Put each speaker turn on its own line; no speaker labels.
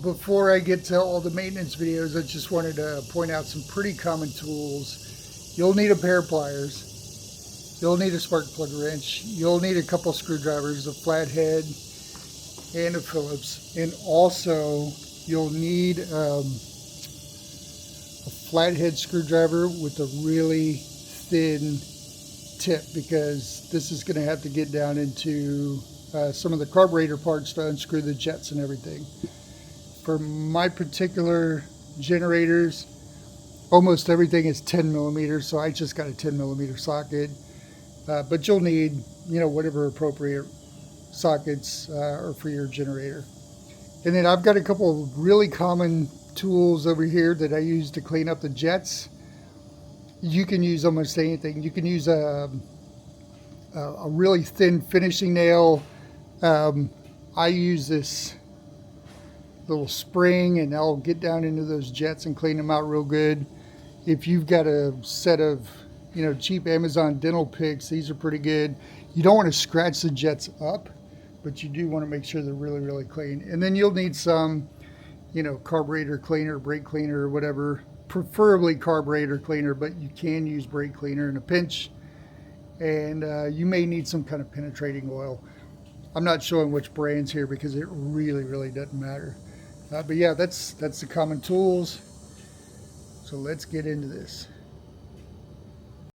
Before I get to all the maintenance videos, I just wanted to point out some pretty common tools. You'll need a pair of pliers. You'll need a spark plug wrench. You'll need a couple screwdrivers, a flathead and a Phillips. And also, you'll need a flathead screwdriver with a really thin tip, because this is going to have to get down into some of the carburetor parts to unscrew the jets and everything. For my particular generators, almost everything is 10 millimeters, so I just got a 10 millimeter socket. But you'll need, whatever appropriate sockets are for your generator. And then I've got a couple of really common tools over here that I use to clean up the jets. You can use almost anything. You can use a really thin finishing nail. I use this little spring, and I'll get down into those jets and clean them out real good. If you've got a set of cheap Amazon dental picks, these are pretty good. You don't want to scratch the jets up, but you do want to make sure they're really, really clean. And then you'll need some carburetor cleaner, brake cleaner, or whatever, preferably carburetor cleaner, but you can use brake cleaner in a pinch. And you may need some kind of penetrating oil. I'm not showing which brands here because it really, really doesn't matter. But yeah, that's the common tools. So let's get into this.